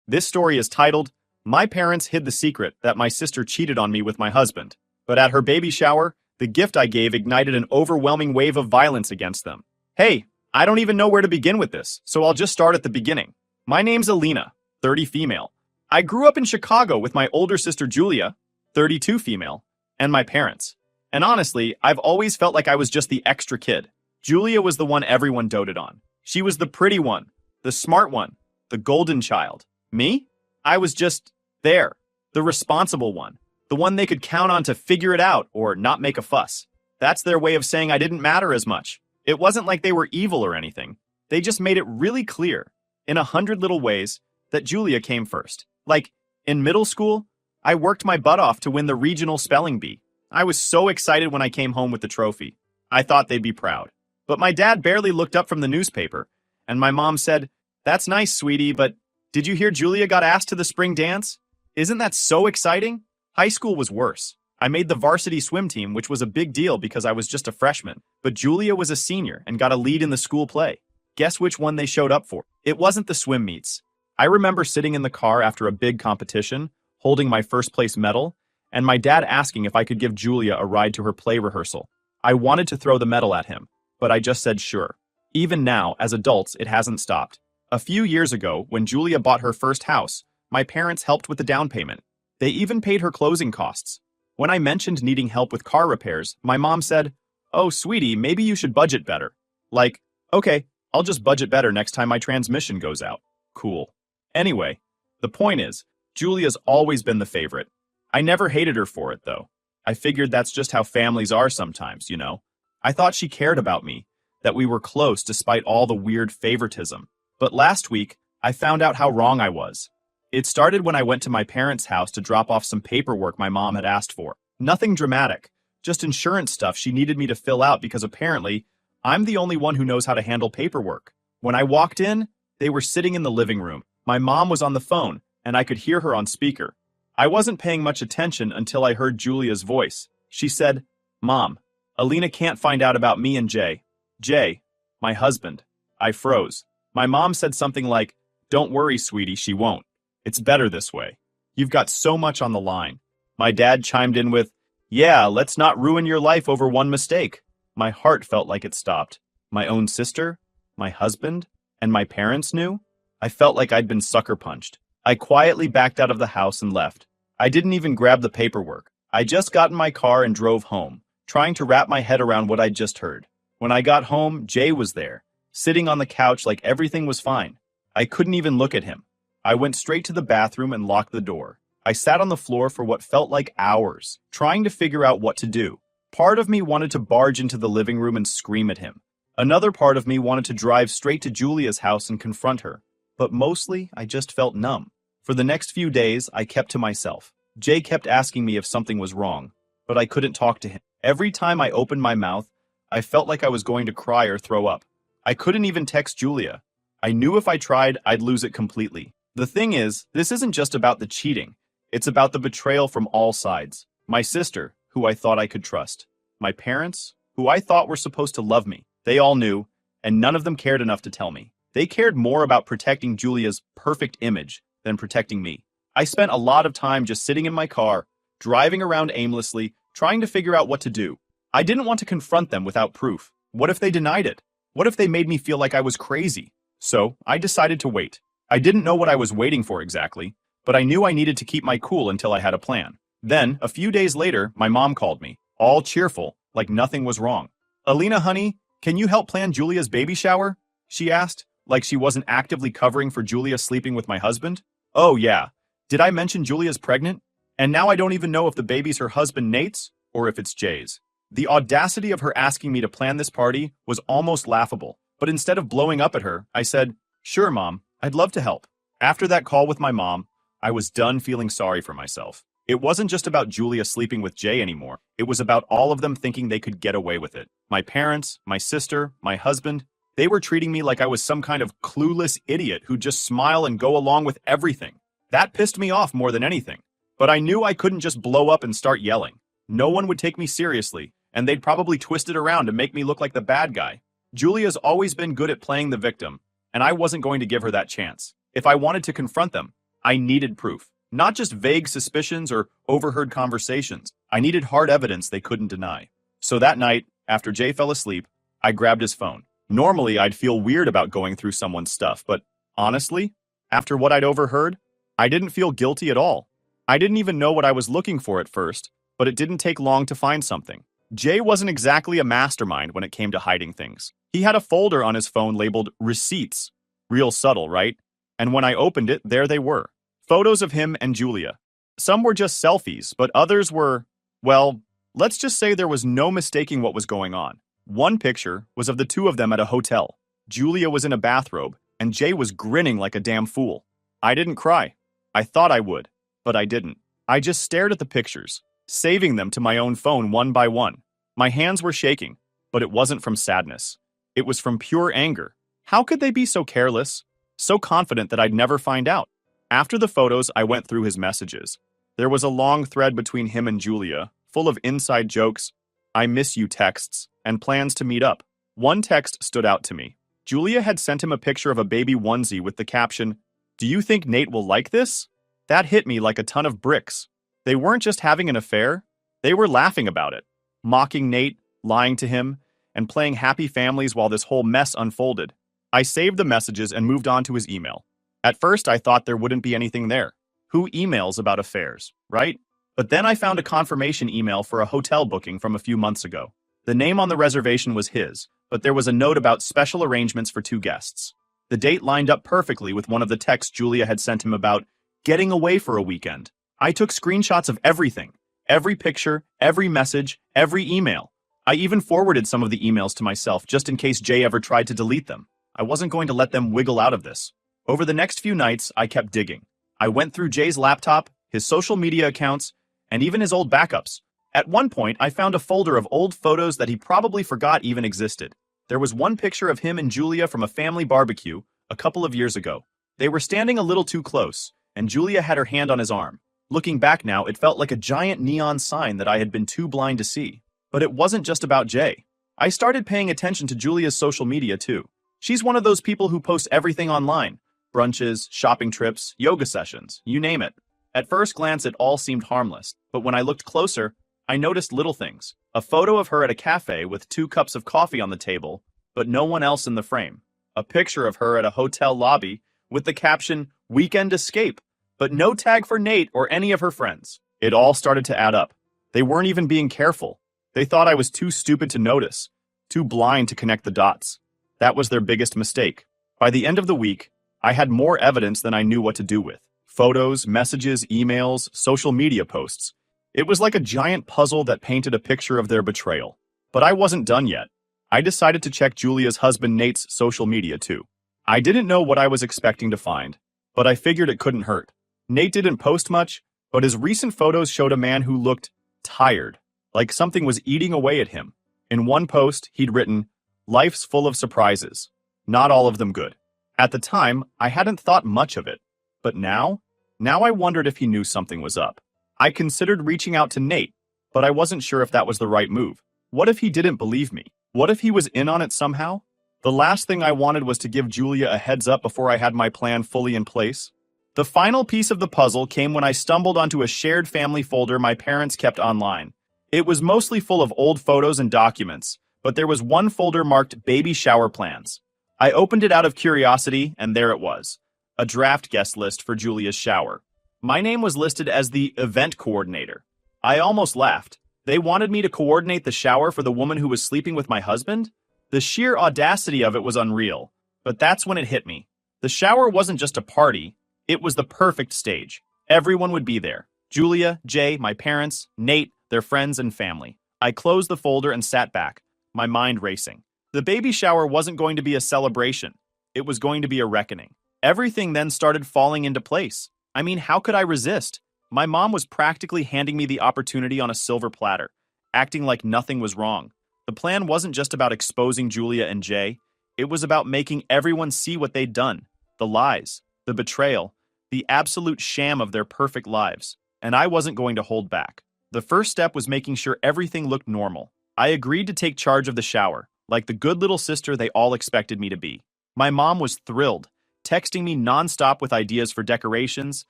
This story is titled, My Parents Hid the Secret That My Sister Cheated on Me with My Husband, but at her baby shower, the gift I gave ignited an overwhelming wave of violence against them. Hey, I don't even know where to begin with this, so I'll just start at the beginning. My name's Alina, 30 female. I grew up in Chicago with my older sister Julia, 32 female, and my parents. And honestly, I've always felt like I was just the extra kid. Julia was the one everyone doted on. She was the pretty one, the smart one, the golden child. Me? I was just there, the responsible one, the one they could count on to figure it out or not make a fuss. That's their way of saying I didn't matter as much. It wasn't like they were evil or anything. They just made it really clear, in 100 little ways, that Julia came first. Like, in middle school, I worked my butt off to win the regional spelling bee. I was so excited when I came home with the trophy. I thought they'd be proud. But my dad barely looked up from the newspaper, and my mom said, "That's nice, sweetie, but did you hear Julia got asked to the spring dance? Isn't that so exciting?" High school was worse. I made the varsity swim team, which was a big deal because I was just a freshman, but Julia was a senior and got a lead in the school play. Guess which one they showed up for? It wasn't the swim meets. I remember sitting in the car after a big competition, holding my first place medal, and my dad asking if I could give Julia a ride to her play rehearsal. I wanted to throw the medal at him, but I just said sure. Even now, as adults, it hasn't stopped. A few years ago, when Julia bought her first house, my parents helped with the down payment. They even paid her closing costs. When I mentioned needing help with car repairs, my mom said, "Oh, sweetie, maybe you should budget better." Like, okay, I'll just budget better next time my transmission goes out. Cool. Anyway, the point is, Julia's always been the favorite. I never hated her for it, though. I figured that's just how families are sometimes, you know? I thought she cared about me, that we were close despite all the weird favoritism. But last week, I found out how wrong I was. It started when I went to my parents' house to drop off some paperwork my mom had asked for. Nothing dramatic, just insurance stuff she needed me to fill out because apparently, I'm the only one who knows how to handle paperwork. When I walked in, they were sitting in the living room. My mom was on the phone, and I could hear her on speaker. I wasn't paying much attention until I heard Julia's voice. She said, "Mom, Alina can't find out about me and Jay. Jay, my husband." I froze. My mom said something like, "Don't worry, sweetie, she won't. It's better this way. You've got so much on the line." My dad chimed in with, "Yeah, let's not ruin your life over one mistake." My heart felt like it stopped. My own sister, my husband, and my parents knew? I felt like I'd been sucker punched. I quietly backed out of the house and left. I didn't even grab the paperwork. I just got in my car and drove home, trying to wrap my head around what I'd just heard. When I got home, Jay was there, sitting on the couch like everything was fine. I couldn't even look at him. I went straight to the bathroom and locked the door. I sat on the floor for what felt like hours, trying to figure out what to do. Part of me wanted to barge into the living room and scream at him. Another part of me wanted to drive straight to Julia's house and confront her. But mostly, I just felt numb. For the next few days, I kept to myself. Jay kept asking me if something was wrong, but I couldn't talk to him. Every time I opened my mouth, I felt like I was going to cry or throw up. I couldn't even text Julia. I knew if I tried, I'd lose it completely. The thing is, this isn't just about the cheating. It's about the betrayal from all sides. My sister, who I thought I could trust. My parents, who I thought were supposed to love me. They all knew, and none of them cared enough to tell me. They cared more about protecting Julia's perfect image than protecting me. I spent a lot of time just sitting in my car, driving around aimlessly, trying to figure out what to do. I didn't want to confront them without proof. What if they denied it? What if they made me feel like I was crazy? So, I decided to wait. I didn't know what I was waiting for exactly, but I knew I needed to keep my cool until I had a plan. Then, a few days later, my mom called me, all cheerful, like nothing was wrong. "Alina, honey, can you help plan Julia's baby shower?" she asked, like she wasn't actively covering for Julia sleeping with my husband. Oh yeah, did I mention Julia's pregnant? And now I don't even know if the baby's her husband Nate's or if it's Jay's. The audacity of her asking me to plan this party was almost laughable, but instead of blowing up at her, I said, "Sure, Mom, I'd love to help." After that call with my mom, I was done feeling sorry for myself. It wasn't just about Julia sleeping with Jay anymore. It was about all of them thinking they could get away with it. My parents, my sister, my husband, they were treating me like I was some kind of clueless idiot who'd just smile and go along with everything. That pissed me off more than anything. But I knew I couldn't just blow up and start yelling. No one would take me seriously, and they'd probably twist it around to make me look like the bad guy. Julia's always been good at playing the victim, and I wasn't going to give her that chance. If I wanted to confront them, I needed proof, not just vague suspicions or overheard conversations. I needed hard evidence they couldn't deny. So that night, after Jay fell asleep, I grabbed his phone. Normally, I'd feel weird about going through someone's stuff, but honestly, after what I'd overheard, I didn't feel guilty at all. I didn't even know what I was looking for at first, but it didn't take long to find something. Jay wasn't exactly a mastermind when it came to hiding things. He had a folder on his phone labeled Receipts. Real subtle, right? And when I opened it, there they were. Photos of him and Julia. Some were just selfies, but others were, well, let's just say there was no mistaking what was going on. One picture was of the two of them at a hotel. Julia was in a bathrobe, and Jay was grinning like a damn fool. I didn't cry. I thought I would, but I didn't. I just stared at the pictures, saving them to my own phone one by one. My hands were shaking, but it wasn't from sadness. It was from pure anger. How could they be so careless? So confident that I'd never find out. After the photos, I went through his messages. There was a long thread between him and Julia, full of inside jokes, I miss you texts, and plans to meet up. One text stood out to me. Julia had sent him a picture of a baby onesie with the caption, "Do you think Nate will like this?" That hit me like a ton of bricks. They weren't just having an affair, they were laughing about it, mocking Nate, lying to him, and playing happy families while this whole mess unfolded. I saved the messages and moved on to his email. At first, I thought there wouldn't be anything there. Who emails about affairs, right? But then I found a confirmation email for a hotel booking from a few months ago. The name on the reservation was his, but there was a note about special arrangements for 2 guests. The date lined up perfectly with one of the texts Julia had sent him about getting away for a weekend. I took screenshots of everything. Every picture, every message, every email. I even forwarded some of the emails to myself just in case Jay ever tried to delete them. I wasn't going to let them wiggle out of this. Over the next few nights, I kept digging. I went through Jay's laptop, his social media accounts, and even his old backups. At one point, I found a folder of old photos that he probably forgot even existed. There was one picture of him and Julia from a family barbecue a couple of years ago. They were standing a little too close, and Julia had her hand on his arm. Looking back now, it felt like a giant neon sign that I had been too blind to see. But it wasn't just about Jay. I started paying attention to Julia's social media too. She's one of those people who posts everything online. Brunches, shopping trips, yoga sessions, you name it. At first glance, it all seemed harmless, but when I looked closer, I noticed little things. A photo of her at a cafe with 2 cups of coffee on the table, but no one else in the frame. A picture of her at a hotel lobby with the caption, "Weekend Escape," but no tag for Nate or any of her friends. It all started to add up. They weren't even being careful. They thought I was too stupid to notice, too blind to connect the dots. That was their biggest mistake. By the end of the week, I had more evidence than I knew what to do with. Photos, messages, emails, social media posts. It was like a giant puzzle that painted a picture of their betrayal. But I wasn't done yet. I decided to check Julia's husband Nate's social media too. I didn't know what I was expecting to find, but I figured it couldn't hurt. Nate didn't post much, but his recent photos showed a man who looked tired, like something was eating away at him. In one post, he'd written, "Life's full of surprises. Not all of them good." At the time, I hadn't thought much of it. But now I wondered if he knew something was up. I considered reaching out to Nate, but I wasn't sure if that was the right move. What if he didn't believe me? What if he was in on it somehow? The last thing I wanted was to give Julia a heads up before I had my plan fully in place. The final piece of the puzzle came when I stumbled onto a shared family folder my parents kept online. It was mostly full of old photos and documents, but there was one folder marked baby shower plans. I opened it out of curiosity, and there it was. A draft guest list for Julia's shower. My name was listed as the event coordinator. I almost laughed. They wanted me to coordinate the shower for the woman who was sleeping with my husband? The sheer audacity of it was unreal. But that's when it hit me. The shower wasn't just a party, it was the perfect stage. Everyone would be there. Julia, Jay, my parents, Nate, their friends and family. I closed the folder and sat back, my mind racing. The baby shower wasn't going to be a celebration. It was going to be a reckoning. Everything then started falling into place. I mean, how could I resist? My mom was practically handing me the opportunity on a silver platter, acting like nothing was wrong. The plan wasn't just about exposing Julia and Jay. It was about making everyone see what they'd done. The lies, the betrayal, the absolute sham of their perfect lives. And I wasn't going to hold back. The first step was making sure everything looked normal. I agreed to take charge of the shower, like the good little sister they all expected me to be. My mom was thrilled. texting me nonstop with ideas for decorations,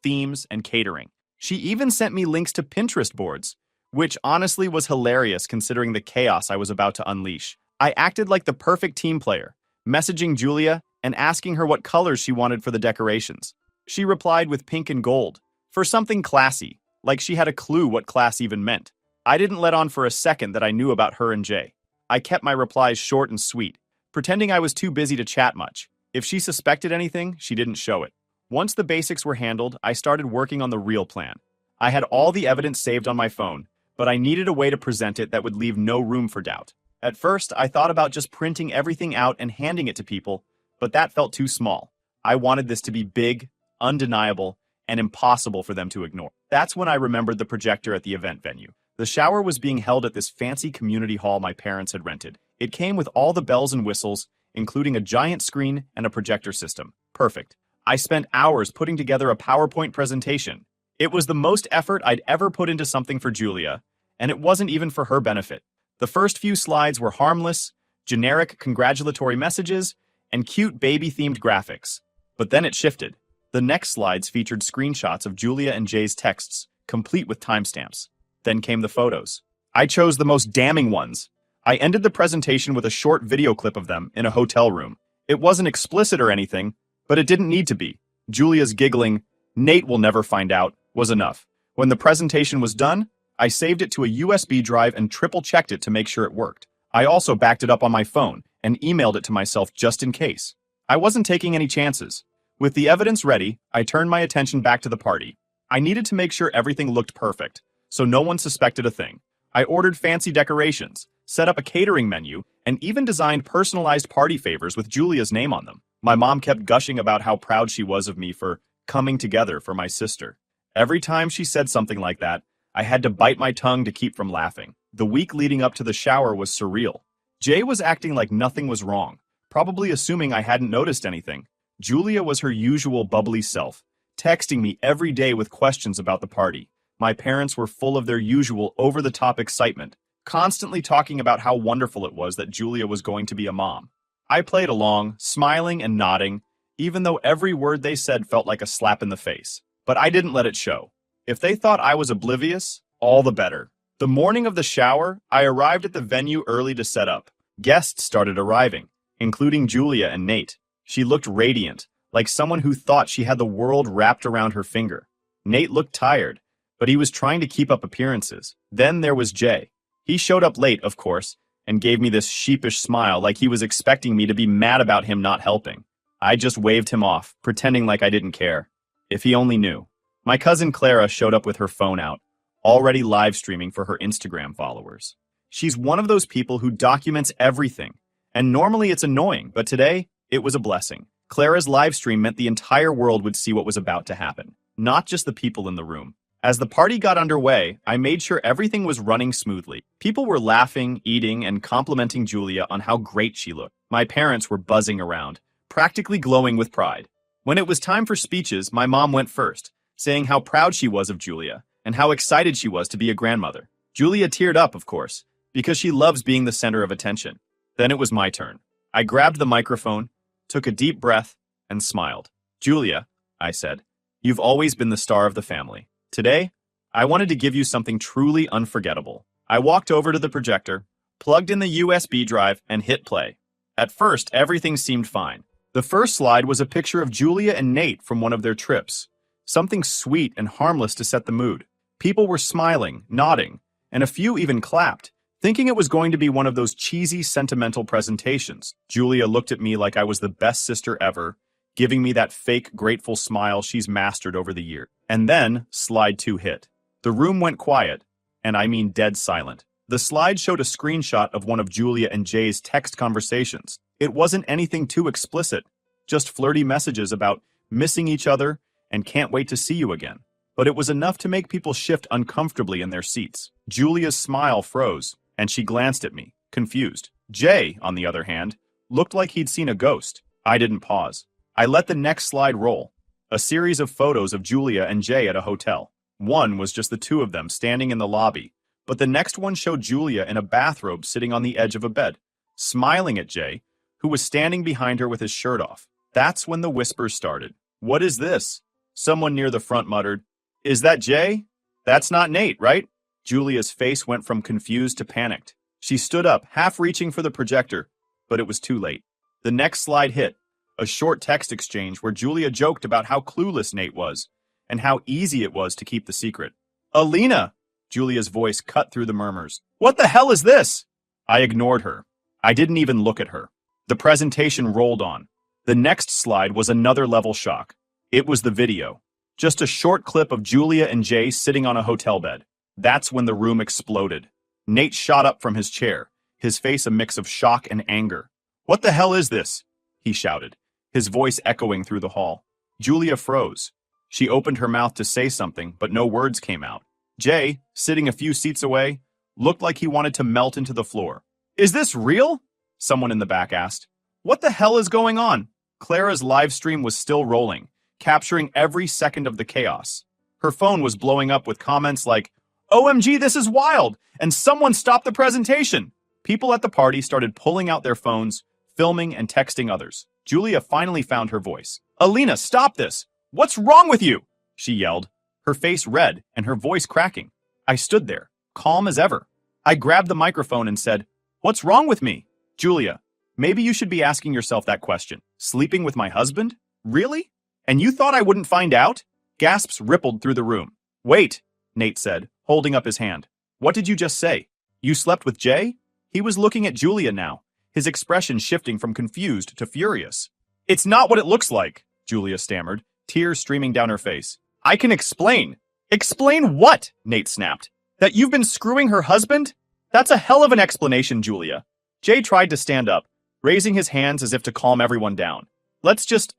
themes, and catering. She even sent me links to Pinterest boards, which honestly was hilarious considering the chaos I was about to unleash. I acted like the perfect team player, messaging Julia and asking her what colors she wanted for the decorations. She replied with pink and gold, for something classy, like she had a clue what class even meant. I didn't let on for a second that I knew about her and Jay. I kept my replies short and sweet, pretending I was too busy to chat much. If she suspected anything, she didn't show it. Once the basics were handled, I started working on the real plan. I had all the evidence saved on my phone, but I needed a way to present it that would leave no room for doubt. At first, I thought about just printing everything out and handing it to people, but that felt too small. I wanted this to be big, undeniable, and impossible for them to ignore. That's when I remembered the projector at the event venue. The shower was being held at this fancy community hall my parents had rented. It came with all the bells and whistles, including a giant screen and a projector system. Perfect. I spent hours putting together a PowerPoint presentation. It was the most effort I'd ever put into something for Julia, and it wasn't even for her benefit. The first few slides were harmless, generic congratulatory messages, and cute baby-themed graphics. But then it shifted. The next slides featured screenshots of Julia and Jay's texts, complete with timestamps. Then came the photos. I chose the most damning ones. I ended the presentation with a short video clip of them in a hotel room. It wasn't explicit or anything, but it didn't need to be. Julia's giggling, "Nate will never find out," was enough. When the presentation was done, I saved it to a USB drive and triple-checked it to make sure it worked. I also backed it up on my phone and emailed it to myself just in case. I wasn't taking any chances. With the evidence ready, I turned my attention back to the party. I needed to make sure everything looked perfect, so no one suspected a thing. I ordered fancy decorations, set up a catering menu, and even designed personalized party favors with Julia's name on them. My mom kept gushing about how proud she was of me for coming together for my sister. Every time she said something like that, I had to bite my tongue to keep from laughing. The week leading up to the shower was surreal. Jay was acting like nothing was wrong, probably assuming I hadn't noticed anything. Julia was her usual bubbly self, texting me every day with questions about the party. My parents were full of their usual over-the-top excitement, constantly talking about how wonderful it was that Julia was going to be a mom. I played along, smiling and nodding, even though every word they said felt like a slap in the face. But I didn't let it show. If they thought I was oblivious, all the better. The morning of the shower, I arrived at the venue early to set up. Guests started arriving, including Julia and Nate. She looked radiant, like someone who thought she had the world wrapped around her finger. Nate looked tired, but he was trying to keep up appearances. Then there was Jay. He showed up late, of course, and gave me this sheepish smile like he was expecting me to be mad about him not helping. I just waved him off, pretending like I didn't care. If he only knew. My cousin Clara showed up with her phone out, already live streaming for her Instagram followers. She's one of those people who documents everything, and normally it's annoying, but today, it was a blessing. Clara's live stream meant the entire world would see what was about to happen, not just the people in the room. As the party got underway, I made sure everything was running smoothly. People were laughing, eating, and complimenting Julia on how great she looked. My parents were buzzing around, practically glowing with pride. When it was time for speeches, my mom went first, saying how proud she was of Julia and how excited she was to be a grandmother. Julia teared up, of course, because she loves being the center of attention. Then it was my turn. I grabbed the microphone, took a deep breath, and smiled. "Julia," I said, "you've always been the star of the family. Today, I wanted to give you something truly unforgettable." I walked over to the projector, plugged in the USB drive, and hit play. At first, everything seemed fine. The first slide was a picture of Julia and Nate from one of their trips. Something sweet and harmless to set the mood. People were smiling, nodding, and a few even clapped, thinking it was going to be one of those cheesy, sentimental presentations. Julia looked at me like I was the best sister ever, giving me that fake, grateful smile she's mastered over the year. And then, slide 2 hit. The room went quiet, and I mean dead silent. The slide showed a screenshot of one of Julia and Jay's text conversations. It wasn't anything too explicit, just flirty messages about missing each other and can't wait to see you again. But it was enough to make people shift uncomfortably in their seats. Julia's smile froze, and she glanced at me, confused. Jay, on the other hand, looked like he'd seen a ghost. I didn't pause. I let the next slide roll. A series of photos of Julia and Jay at a hotel. One was just the two of them standing in the lobby, but the next one showed Julia in a bathrobe sitting on the edge of a bed, smiling at Jay, who was standing behind her with his shirt off. That's when the whispers started. What is this? Someone near the front muttered, Is that Jay? That's not Nate, right? Julia's face went from confused to panicked. She stood up, half reaching for the projector, but it was too late. The next slide hit, a short text exchange where Julia joked about how clueless Nate was, and how easy it was to keep the secret. Alina! Julia's voice cut through the murmurs. What the hell is this? I ignored her. I didn't even look at her. The presentation rolled on. The next slide was another level shock. It was the video. Just a short clip of Julia and Jay sitting on a hotel bed. That's when the room exploded. Nate shot up from his chair, his face a mix of shock and anger. What the hell is this? He shouted, his voice echoing through the hall. Julia froze. She opened her mouth to say something, but no words came out. Jay, sitting a few seats away, looked like he wanted to melt into the floor. Is this real? Someone in the back asked. What the hell is going on? Clara's live stream was still rolling, capturing every second of the chaos. Her phone was blowing up with comments like, OMG, this is wild, and someone stop the presentation. People at the party started pulling out their phones, filming and texting others. Julia finally found her voice. Alina, stop this! What's wrong with you? She yelled, her face red and her voice cracking. I stood there, calm as ever. I grabbed the microphone and said, What's wrong with me? Julia, maybe you should be asking yourself that question. Sleeping with my husband? Really? And you thought I wouldn't find out? Gasps rippled through the room. Wait, Nate said, holding up his hand. What did you just say? You slept with Jay? He was looking at Julia now, his expression shifting from confused to furious. It's not what it looks like, Julia stammered, tears streaming down her face. I can explain. Explain what? Nate snapped. That you've been screwing her husband? That's a hell of an explanation, Julia. Jay tried to stand up, raising his hands as if to calm everyone down. Let's just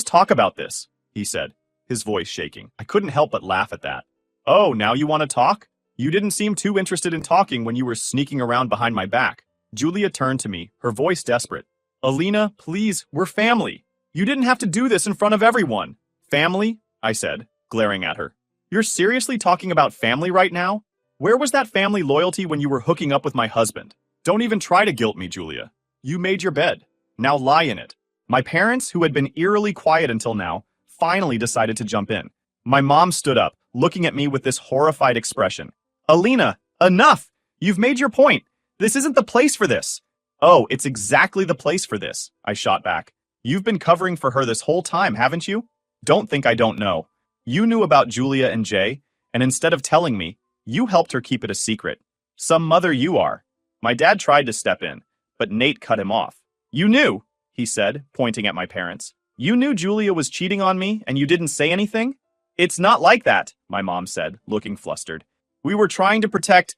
talk about this, he said, his voice shaking. I couldn't help but laugh at that. Oh, now you want to talk? You didn't seem too interested in talking when you were sneaking around behind my back. Julia turned to me, her voice desperate. Alina, please, we're family. You didn't have to do this in front of everyone. Family? I said, glaring at her. You're seriously talking about family right now? Where was that family loyalty when you were hooking up with my husband? Don't even try to guilt me, Julia. You made your bed. Now lie in it. My parents, who had been eerily quiet until now, finally decided to jump in. My mom stood up, looking at me with this horrified expression. Alina, enough! You've made your point. This isn't the place for this. Oh, it's exactly the place for this, I shot back. You've been covering for her this whole time, haven't you? Don't think I don't know. You knew about Julia and Jay, and instead of telling me, you helped her keep it a secret. Some mother you are. My dad tried to step in, but Nate cut him off. You knew, he said, pointing at my parents. You knew Julia was cheating on me and you didn't say anything? It's not like that, my mom said, looking flustered. We were trying to protect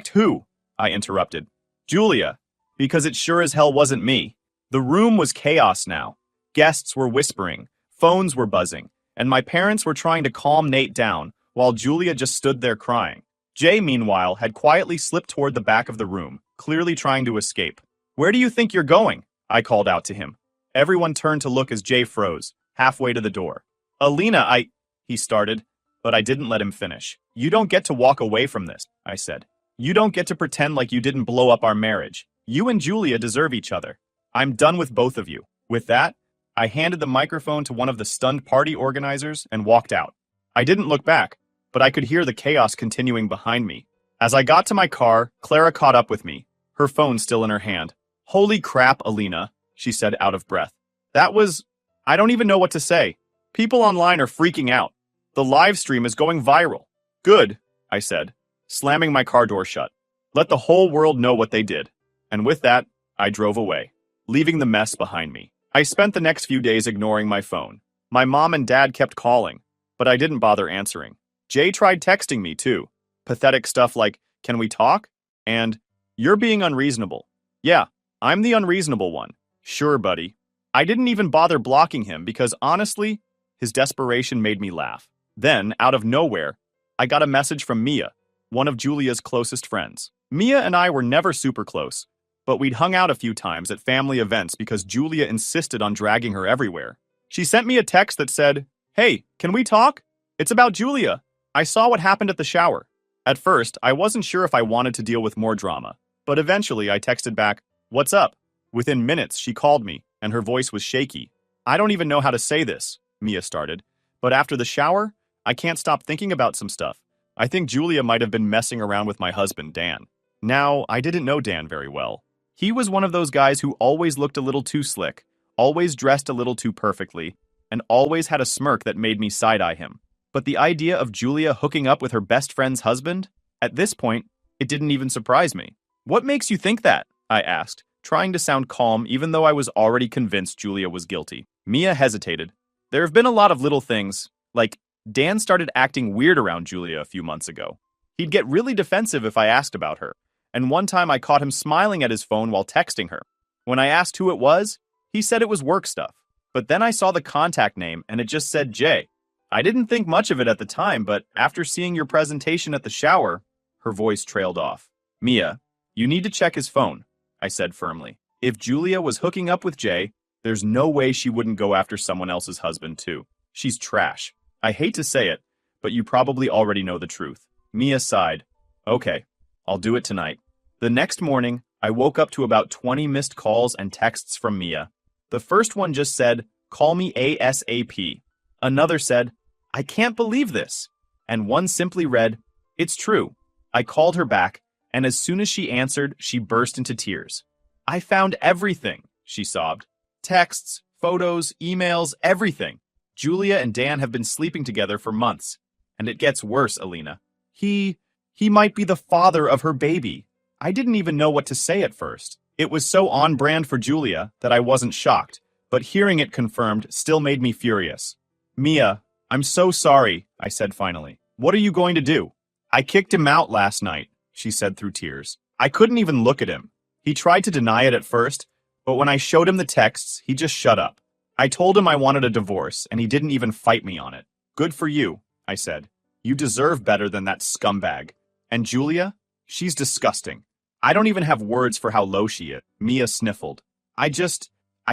who? I interrupted. Julia, because it sure as hell wasn't me. The room was chaos now. Guests were whispering, phones were buzzing, and my parents were trying to calm Nate down while Julia just stood there crying. Jay, meanwhile, had quietly slipped toward the back of the room, clearly trying to escape. Where do you think you're going? I called out to him. Everyone turned to look as Jay froze, halfway to the door. Alina, he started, but I didn't let him finish. You don't get to walk away from this, I said. You don't get to pretend like you didn't blow up our marriage. You and Julia deserve each other. I'm done with both of you. With that, I handed the microphone to one of the stunned party organizers and walked out. I didn't look back, but I could hear the chaos continuing behind me. As I got to my car, Clara caught up with me, her phone still in her hand. Holy crap, Alina, she said out of breath. I don't even know what to say. People online are freaking out. The live stream is going viral. Good, I said, slamming my car door shut. Let the whole world know what they did. And with that, I drove away, leaving the mess behind me. I spent the next few days ignoring my phone. My mom and dad kept calling, but I didn't bother answering. Jay tried texting me too. Pathetic stuff like, can we talk? And, you're being unreasonable. Yeah, I'm the unreasonable one. Sure, buddy. I didn't even bother blocking him because honestly, his desperation made me laugh. Then, out of nowhere, I got a message from Mia, one of Julia's closest friends. Mia and I were never super close, but we'd hung out a few times at family events because Julia insisted on dragging her everywhere. She sent me a text that said, Hey, can we talk? It's about Julia. I saw what happened at the shower. At first, I wasn't sure if I wanted to deal with more drama, but eventually I texted back, What's up? Within minutes, she called me, and her voice was shaky. I don't even know how to say this, Mia started. But after the shower, I can't stop thinking about some stuff. I think Julia might have been messing around with my husband, Dan. Now, I didn't know Dan very well. He was one of those guys who always looked a little too slick, always dressed a little too perfectly, and always had a smirk that made me side-eye him. But the idea of Julia hooking up with her best friend's husband? At this point, it didn't even surprise me. What makes you think that? I asked, trying to sound calm even though I was already convinced Julia was guilty. Mia hesitated. There have been a lot of little things, like Dan started acting weird around Julia a few months ago. He'd get really defensive if I asked about her, and one time I caught him smiling at his phone while texting her. When I asked who it was, he said it was work stuff. But then I saw the contact name and it just said Jay. I didn't think much of it at the time, but after seeing your presentation at the shower, her voice trailed off. Mia, you need to check his phone, I said firmly. If Julia was hooking up with Jay, there's no way she wouldn't go after someone else's husband too. She's trash. I hate to say it, but you probably already know the truth. Mia sighed. Okay, I'll do it tonight. The next morning, I woke up to about 20 missed calls and texts from Mia. The first one just said, "Call me ASAP." Another said, "I can't believe this." And one simply read, "It's true." I called her back, and as soon as she answered, she burst into tears. "I found everything," she sobbed. Texts, photos, emails, everything. Julia and Dan have been sleeping together for months. And it gets worse, Alina. He might be the father of her baby. I didn't even know what to say at first. It was so on brand for Julia that I wasn't shocked, but hearing it confirmed still made me furious. Mia, I'm so sorry, I said finally. What are you going to do? I kicked him out last night, she said through tears. I couldn't even look at him. He tried to deny it at first, but when I showed him the texts, he just shut up. I told him I wanted a divorce, and he didn't even fight me on it. Good for you, I said. You deserve better than that scumbag. And Julia? She's disgusting. I don't even have words for how low she is. Mia sniffled. I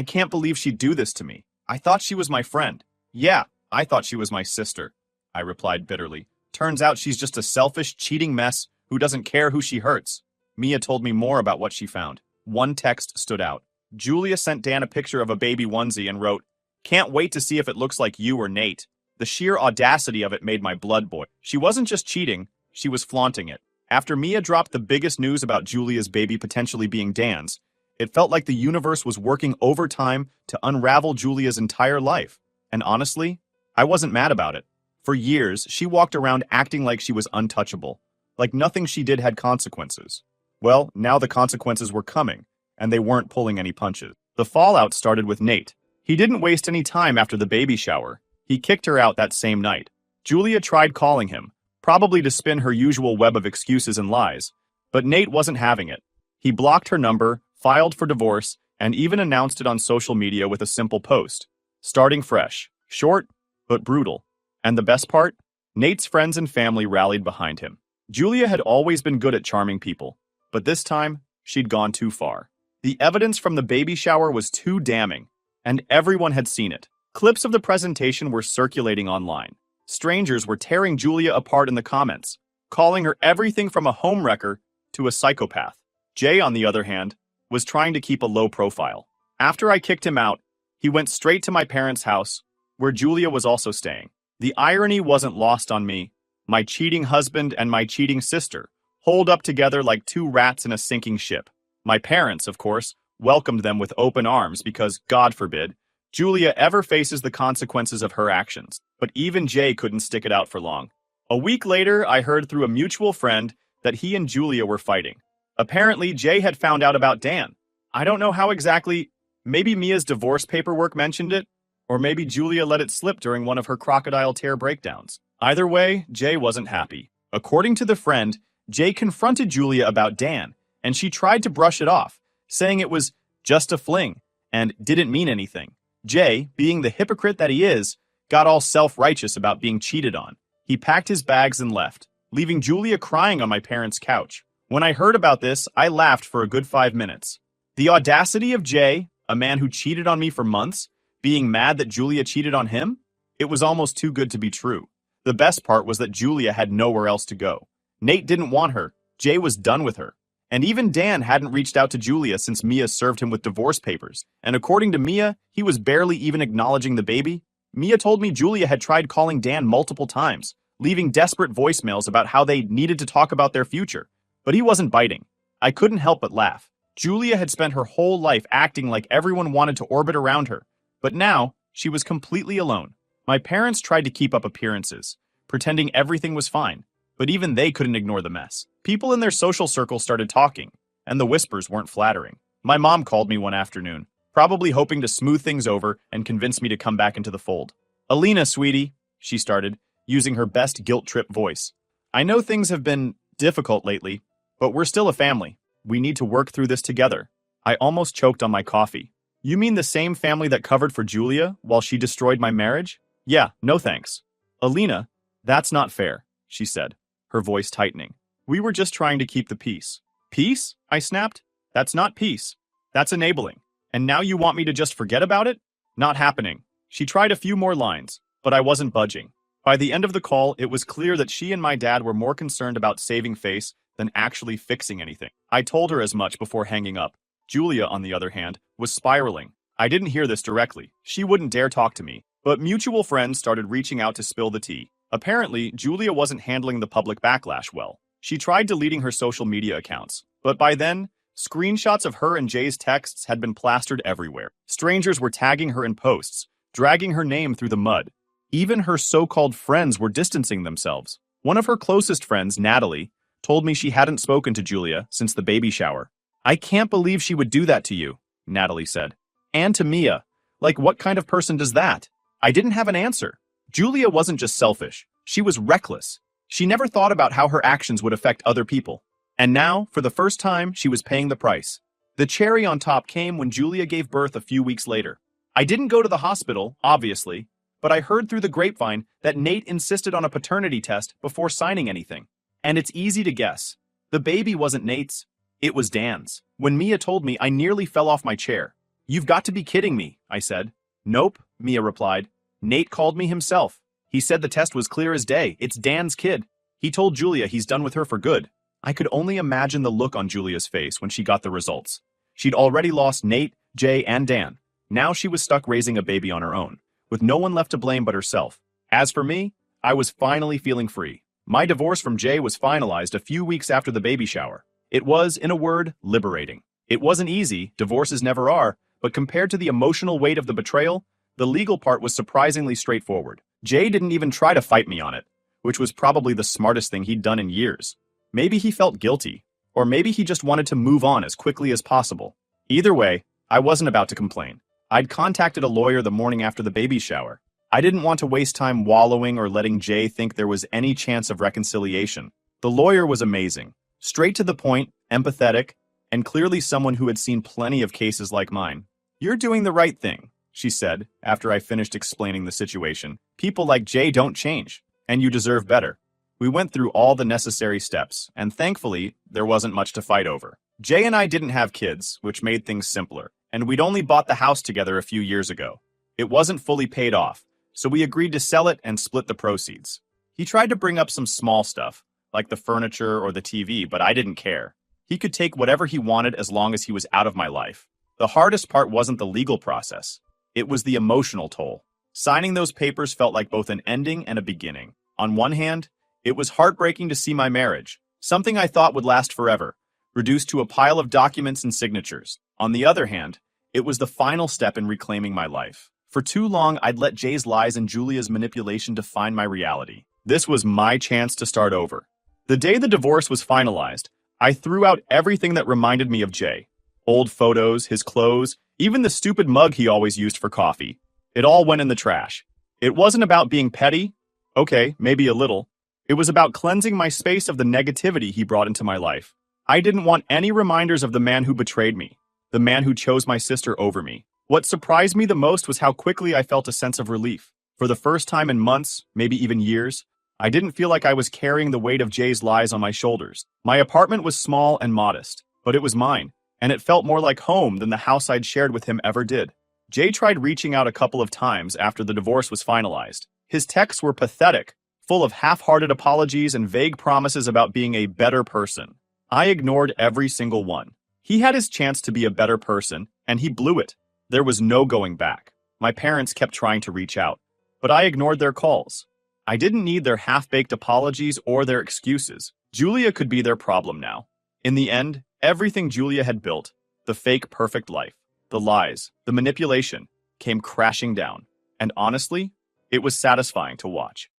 can't believe she'd do this to me. I thought she was my friend. Yeah, I thought she was my sister, I replied bitterly. Turns out she's just a selfish, cheating mess who doesn't care who she hurts. Mia told me more about what she found. One text stood out. Julia sent Dan a picture of a baby onesie and wrote, "Can't wait to see if it looks like you or Nate." The sheer audacity of it made my blood boil. She wasn't just cheating, she was flaunting it. After Mia dropped the biggest news about Julia's baby potentially being Dan's, it felt like the universe was working overtime to unravel Julia's entire life. And honestly, I wasn't mad about it. For years, she walked around acting like she was untouchable, like nothing she did had consequences. Well, now the consequences were coming, and they weren't pulling any punches. The fallout started with Nate. He didn't waste any time after the baby shower. He kicked her out that same night. Julia tried calling him, probably to spin her usual web of excuses and lies, but Nate wasn't having it. He blocked her number, filed for divorce, and even announced it on social media with a simple post. Starting fresh. Short, but brutal. And the best part? Nate's friends and family rallied behind him. Julia had always been good at charming people, but this time, she'd gone too far. The evidence from the baby shower was too damning, and everyone had seen it. Clips of the presentation were circulating online. Strangers were tearing Julia apart in the comments, calling her everything from a homewrecker to a psychopath. Jay, on the other hand, was trying to keep a low profile. After I kicked him out, he went straight to my parents' house, where Julia was also staying. The irony wasn't lost on me. My cheating husband and my cheating sister holed up together like two rats in a sinking ship. My parents, of course, welcomed them with open arms because, God forbid, Julia ever faces the consequences of her actions. But even Jay couldn't stick it out for long. A week later, I heard through a mutual friend that he and Julia were fighting. Apparently, Jay had found out about Dan. I don't know how exactly. Maybe Mia's divorce paperwork mentioned it, or maybe Julia let it slip during one of her crocodile tear breakdowns. Either way, Jay wasn't happy. According to the friend, Jay confronted Julia about Dan, and she tried to brush it off, saying it was just a fling and didn't mean anything. Jay, being the hypocrite that he is, got all self-righteous about being cheated on. He packed his bags and left, leaving Julia crying on my parents' couch. When I heard about this, I laughed for a good 5 minutes. The audacity of Jay, a man who cheated on me for months, being mad that Julia cheated on him? It was almost too good to be true. The best part was that Julia had nowhere else to go. Nate didn't want her. Jay was done with her. And even Dan hadn't reached out to Julia since Mia served him with divorce papers. And according to Mia, he was barely even acknowledging the baby. Mia told me Julia had tried calling Dan multiple times, leaving desperate voicemails about how they needed to talk about their future. But he wasn't biting. I couldn't help but laugh. Julia had spent her whole life acting like everyone wanted to orbit around her. But now, she was completely alone. My parents tried to keep up appearances, pretending everything was fine. But even they couldn't ignore the mess. People in their social circle started talking, and the whispers weren't flattering. My mom called me one afternoon, probably hoping to smooth things over and convince me to come back into the fold. "Alina, sweetie," she started, using her best guilt trip voice. "I know things have been difficult lately, but we're still a family. We need to work through this together." I almost choked on my coffee. "You mean the same family that covered for Julia while she destroyed my marriage?" "Yeah, no thanks." "Alina, that's not fair," she said, her voice tightening. "We were just trying to keep the peace." "Peace?" I snapped. "That's not peace. That's enabling. And now you want me to just forget about it?" "Not happening." She tried a few more lines, but I wasn't budging. By the end of the call, it was clear that she and my dad were more concerned about saving face than actually fixing anything. I told her as much before hanging up. Julia, on the other hand, was spiraling. I didn't hear this directly. She wouldn't dare talk to me. But mutual friends started reaching out to spill the tea. Apparently, Julia wasn't handling the public backlash well. She tried deleting her social media accounts, but by then, screenshots of her and Jay's texts had been plastered everywhere. Strangers were tagging her in posts, dragging her name through the mud. Even her so-called friends were distancing themselves. One of her closest friends, Natalie, told me she hadn't spoken to Julia since the baby shower. "I can't believe she would do that to you," Natalie said. "And to Mia. Like, what kind of person does that?" I didn't have an answer. Julia wasn't just selfish. She was reckless. She never thought about how her actions would affect other people. And now, for the first time, she was paying the price. The cherry on top came when Julia gave birth a few weeks later. I didn't go to the hospital, obviously, but I heard through the grapevine that Nate insisted on a paternity test before signing anything. And it's easy to guess. The baby wasn't Nate's. It was Dan's. When Mia told me, I nearly fell off my chair. "You've got to be kidding me," I said. "Nope," Mia replied. "Nate called me himself. He said the test was clear as day. It's Dan's kid. He told Julia he's done with her for good." I could only imagine the look on Julia's face when she got the results. She'd already lost Nate, Jay, and Dan. Now she was stuck raising a baby on her own, with no one left to blame but herself. As for me, I was finally feeling free. My divorce from Jay was finalized a few weeks after the baby shower. It was, in a word, liberating. It wasn't easy, divorces never are, but compared to the emotional weight of the betrayal, the legal part was surprisingly straightforward. Jay didn't even try to fight me on it, which was probably the smartest thing he'd done in years. Maybe he felt guilty, or maybe he just wanted to move on as quickly as possible. Either way, I wasn't about to complain. I'd contacted a lawyer the morning after the baby shower. I didn't want to waste time wallowing or letting Jay think there was any chance of reconciliation. The lawyer was amazing, straight to the point, empathetic, and clearly someone who had seen plenty of cases like mine. "You're doing the right thing," she said, after I finished explaining the situation. "People like Jay don't change, and you deserve better." We went through all the necessary steps, and thankfully, there wasn't much to fight over. Jay and I didn't have kids, which made things simpler, and we'd only bought the house together a few years ago. It wasn't fully paid off, so we agreed to sell it and split the proceeds. He tried to bring up some small stuff, like the furniture or the TV, but I didn't care. He could take whatever he wanted as long as he was out of my life. The hardest part wasn't the legal process. It was the emotional toll. Signing those papers felt like both an ending and a beginning. On one hand, it was heartbreaking to see my marriage, something I thought would last forever, reduced to a pile of documents and signatures. On the other hand, it was the final step in reclaiming my life. For too long, I'd let Jay's lies and Julia's manipulation define my reality. This was my chance to start over. The day the divorce was finalized, I threw out everything that reminded me of Jay. Old photos, his clothes, even the stupid mug he always used for coffee. It all went in the trash. It wasn't about being petty. Okay, maybe a little. It was about cleansing my space of the negativity he brought into my life. I didn't want any reminders of the man who betrayed me, the man who chose my sister over me. What surprised me the most was how quickly I felt a sense of relief. For the first time in months, maybe even years, I didn't feel like I was carrying the weight of Jay's lies on my shoulders. My apartment was small and modest, but it was mine, and it felt more like home than the house I'd shared with him ever did. Jay tried reaching out a couple of times after the divorce was finalized. His texts were pathetic, full of half-hearted apologies and vague promises about being a better person. I ignored every single one. He had his chance to be a better person, and he blew it. There was no going back. My parents kept trying to reach out, but I ignored their calls. I didn't need their half-baked apologies or their excuses. Julia could be their problem now. In the end, everything Julia had built, the fake perfect life, the lies, the manipulation, came crashing down. And honestly, it was satisfying to watch.